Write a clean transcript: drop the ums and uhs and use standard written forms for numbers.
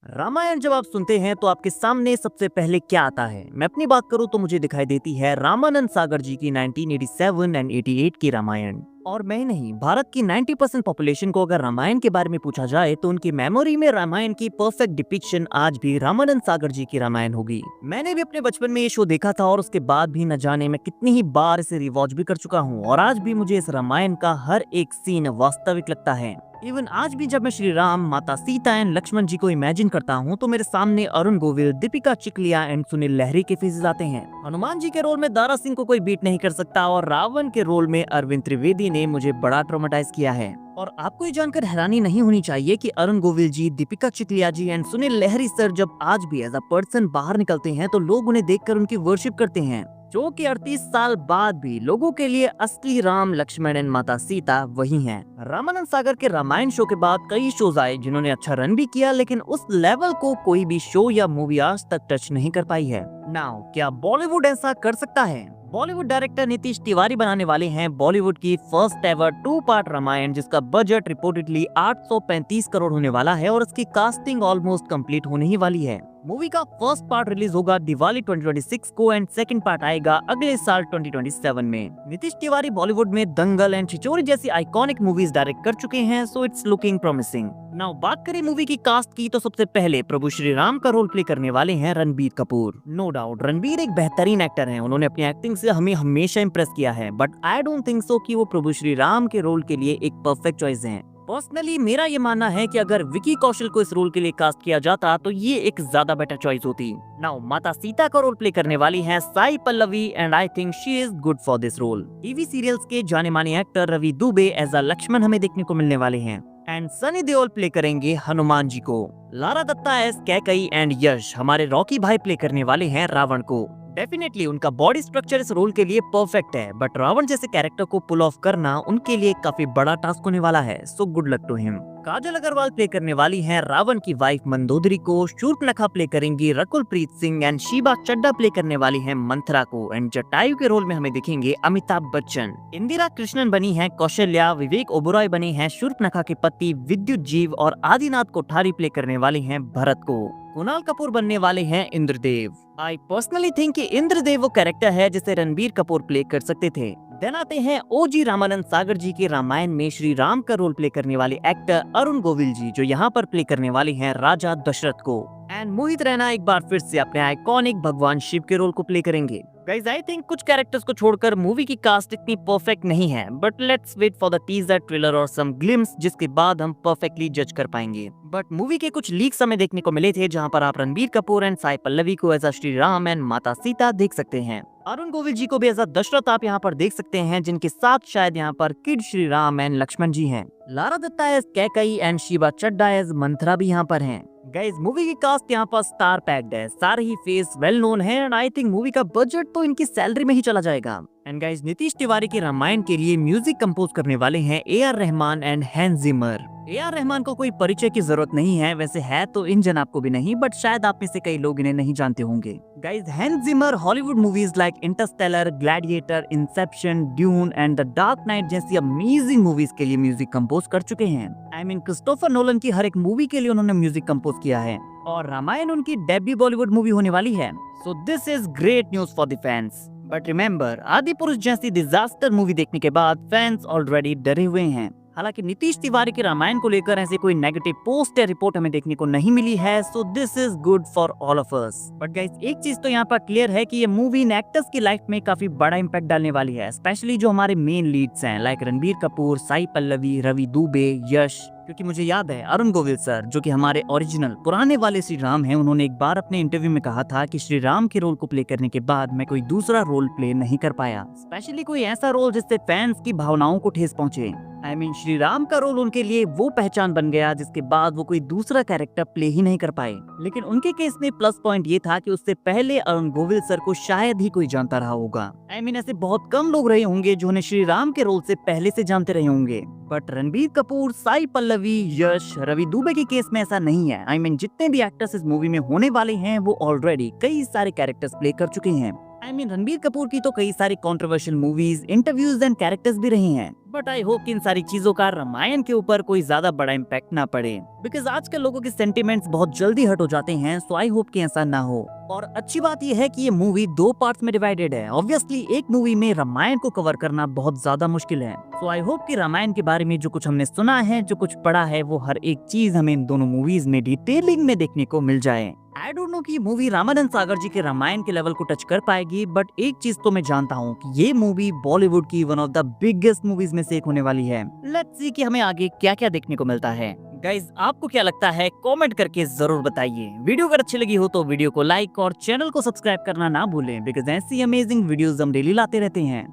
रामायण जब आप सुनते हैं तो आपके सामने सबसे पहले क्या आता है? मैं अपनी बात करूं तो मुझे दिखाई देती है रामानंद सागर जी की 1987 एंड 88 की रामायण। और मैं ही नहीं, भारत की 90% पॉपुलेशन को अगर रामायण के बारे में पूछा जाए तो उनकी मेमोरी में रामायण की परफेक्ट डिपिक्शन आज भी रामानंद सागर जी की रामायण होगी। मैंने भी अपने बचपन में ये शो देखा था और उसके बाद भी न जाने मैं कितनी ही बार इसे रिवॉच भी कर चुका हूँ और आज भी मुझे इस रामायण का हर एक सीन वास्तविक लगता है। इवन आज भी जब मैं श्री राम, माता सीता एंड लक्ष्मण जी को इमेजिन करता हूँ तो मेरे सामने अरुण गोविल, दीपिका चिकलिया एंड सुनील लहरी के फेसेस आते हैं। हनुमान जी के रोल में दारा सिंह को कोई बीट नहीं कर सकता और रावण के रोल में अरविंद त्रिवेदी ने मुझे बड़ा ट्रॉमेटाइज किया है। और आपको ये जानकर हैरानी नहीं होनी चाहिए कि अरुण गोविल जी, दीपिका चिकलिया जी एंड सुनील लहरी सर जब आज भी एज अ पर्सन बाहर निकलते हैं तो लोग उन्हें देखकर उनकी वर्शिप करते हैं, जो कि 38 साल बाद भी लोगों के लिए असली राम, लक्ष्मण एंड माता सीता वही हैं। रामानंद सागर के रामायण शो के बाद कई शोज आए जिन्होंने अच्छा रन भी किया, लेकिन उस लेवल को कोई भी शो या मूवी आज तक टच नहीं कर पाई है। नाउ क्या बॉलीवुड ऐसा कर सकता है? बॉलीवुड डायरेक्टर नीतीश तिवारी बनाने वाले हैं बॉलीवुड की फर्स्ट एवर 2 पार्ट रामायण, जिसका बजट रिपोर्टेडली 835 करोड़ होने वाला है और इसकी कास्टिंग ऑलमोस्ट कंप्लीट होने ही वाली है। मूवी का फर्स्ट पार्ट रिलीज होगा दिवाली 2026 को एंड सेकंड पार्ट आएगा अगले साल 2027 में। नीतीश तिवारी बॉलीवुड में दंगल एंड छिछोरे जैसी आइकॉनिक मूवीज डायरेक्ट कर चुके हैं, so it's looking promising. Now बात करें मूवी की कास्ट की तो सबसे पहले प्रभु श्री राम का रोल प्ले करने वाले हैं रणबीर कपूर। नो डाउट रणबीर एक बेहतरीन एक्टर हैं, उन्होंने अपनी एक्टिंग से हमें हमेशा इम्प्रेस किया है, but I don't think so कि वो प्रभु श्री राम के रोल के लिए एक परफेक्ट चॉइस हैं। पर्सनली मेरा ये मानना है कि अगर विकी कौशल को इस रोल के लिए कास्ट किया जाता तो ये एक ज्यादा बेटर चॉइस होती। नाउ माता सीता का रोल प्ले करने वाली हैं Sai Pallavi and I think she is good for this role. TV serials के जाने माने actor Ravi Dubey as a Lakshman हमें देखने को मिलने वाले हैं एंड सनी देओल प्ले करेंगे हनुमान जी को। लारा दत्ता एज कैकई एंड यश हमारे रॉकी भाई प्ले करने वाले हैं रावण को। डेफिनेटली उनका बॉडी स्ट्रक्चर इस रोल के लिए परफेक्ट है, बट रावण जैसे कैरेक्टर को पुल ऑफ करना उनके लिए काफी बड़ा टास्क होने वाला है, so good luck to him. Kajal Aggarwal play करने वाली हैं रावण की वाइफ मंदोदरी को, शूर्पणखा प्ले करेंगी रकुल प्रीत सिंह एंड शीबा चड्डा प्ले करने वाली हैं मंथरा को एंड जटायु के रोल में हमें दिखेंगे अमिताभ बच्चन। इंदिरा कृष्णन बनी है कौशल्या, विवेक ओबरॉय बने हैं शूर्पणखा के पति विद्युत जीव और आदिनाथ कोठारी प्ले करने वाले हैं भरत को। कुणाल कपूर बनने वाले हैं इंद्रदेव। आई पर्सनली थिंक कि इंद्रदेव वो कैरेक्टर है जिसे रणबीर कपूर प्ले कर सकते थे। देन आते हैं ओजी रामानंद सागर जी के रामायण में श्री राम का रोल प्ले करने वाले एक्टर अरुण गोविल जी, जो यहाँ पर प्ले करने वाले हैं राजा दशरथ को। एंड मोहित रैना एक बार फिर से अपने आइकॉनिक भगवान शिव के रोल को प्ले करेंगे। गाइस आई थिंक कुछ कैरेक्टर्स को छोड़कर मूवी की कास्ट इतनी परफेक्ट नहीं है, but let's wait for the teaser, trailer और सम ग्लिम्स, जिसके बाद हम परफेक्टली जज कर पाएंगे। बट मूवी के कुछ लीक्स हमें देखने को मिले थे जहां पर आप रणबीर कपूर एंड साई पल्लवी को as a Shri Ram and माता सीता देख सकते हैं। अरुण गोविल जी को भी एज अ दशरथ आप यहाँ पर देख सकते हैं, जिनके साथ शायद यहाँ पर किड श्री राम एंड लक्ष्मण जी हैं। Lara Dutta as Kaikeyi and Shiva Chadha as Manthara भी यहाँ पर हैं। गाइस मूवी की कास्ट यहाँ पर स्टार पैक्ड है, सारे ही फेस वेल नोन है एंड आई थिंक मूवी का बजट तो इनकी सैलरी में ही चला जाएगा। एंड गाइस नीतीश तिवारी के रामायण के लिए म्यूजिक कंपोज करने वाले हैं AR Rahman and Hans Zimmer. AR Rahman को कोई परिचय की जरूरत नहीं है, वैसे है तो इन जन आपको भी नहीं, बट शायद आप में से कई लोग इन्हें नहीं जानते होंगे। Guys Hans Zimmer Hollywood movies like Interstellar, gladiator, Inception, dune and the dark night जैसी अमेजिंग मूवीज के लिए म्यूजिक कंपोज कर चुके हैं। आई मीन क्रिस्टोफर नोलन की हर एक मूवी के लिए उन्होंने म्यूजिक कंपोज किया है और रामायण उनकी डेब्यू बॉलीवुड मूवी होने वाली है, so this is great news for the fans. But remember, Adipurush जैसी डिजास्टर मूवी देखने के बाद फैंस ऑलरेडी डरे हुए हैं। हालांकि नीतीश तिवारी के रामायण को लेकर ऐसे कोई नेगेटिव पोस्ट या रिपोर्ट हमें देखने को नहीं मिली है, so this is good for all of us. But guys एक चीज तो यहाँ पर क्लियर है कि ये मूवी इन एक्टर्स की लाइफ में काफी बड़ा इम्पैक्ट डालने वाली है, स्पेशली जो हमारे मेन लीड्स हैं लाइक रणबीर कपूर, साई पल्लवी, रवि दुबे, यश। क्योंकि मुझे याद है अरुण गोविल सर, जो कि हमारे ओरिजिनल पुराने वाले श्री राम हैं, उन्होंने एक बार अपने इंटरव्यू में कहा था कि श्री राम के रोल को प्ले करने के बाद मैं कोई दूसरा रोल प्ले नहीं कर पाया, स्पेशली कोई ऐसा रोल जिससे फैंस की भावनाओं को ठेस पहुंचे। आई मीन श्री राम का रोल उनके लिए वो पहचान बन गया जिसके बाद वो कोई दूसरा कैरेक्टर प्ले ही नहीं कर पाए। लेकिन उनके केस में प्लस पॉइंट ये था कि उससे पहले अरुण गोविल सर को शायद ही कोई जानता रहा होगा। आई मीन ऐसे बहुत कम लोग रहे होंगे जो उन्हें श्री राम के रोल से पहले से जानते रहे होंगे, बट रणबीर कपूर, साई पल्लवी, यश, रवि दुबे के केस में ऐसा नहीं है। आई मीन जितने भी एक्टर्स इस मूवी में होने वाले हैं वो ऑलरेडी कई सारे कैरेक्टर्स प्ले कर चुके हैं। आई मीन रणबीर कपूर की तो कई सारी controversial movies, interviews and characters भी रही हैं, बट आई होप कि इन सारी चीजों का रामायण के ऊपर कोई ज्यादा बड़ा इम्पैक्ट ना पड़े, बिकॉज आजकल लोगों के सेंटिमेंट्स बहुत जल्दी हट हो जाते हैं। सो आई होप कि ऐसा ना हो। और अच्छी बात यह है कि ये मूवी 2 पार्ट्स में डिवाइडेड है। ऑब्वियसली एक मूवी में रामायण को कवर करना बहुत ज्यादा मुश्किल है। सो आई होप कि रामायण के बारे में जो कुछ हमने सुना है, जो कुछ पढ़ा है, वो हर एक चीज हमें इन दोनों मूवीज में डिटेलिंग में देखने को मिल जाए। आई डोंट नो कि मूवी रामानंद सागर जी के रामायण के लेवल को टच कर पाएगी, बट एक चीज तो मैं जानता हूँ कि ये मूवी बॉलीवुड की one of the biggest movies में से एक होने वाली है। लेट्स सी कि हमें आगे क्या क्या देखने को मिलता है। गाइज, आपको क्या लगता है कमेंट करके जरूर बताइए। वीडियो अगर अच्छी लगी हो तो वीडियो को लाइक और चैनल को सब्सक्राइब करना ना भूलें, बिकॉज ऐसी अमेजिंग वीडियोस हम डेली लाते रहते हैं।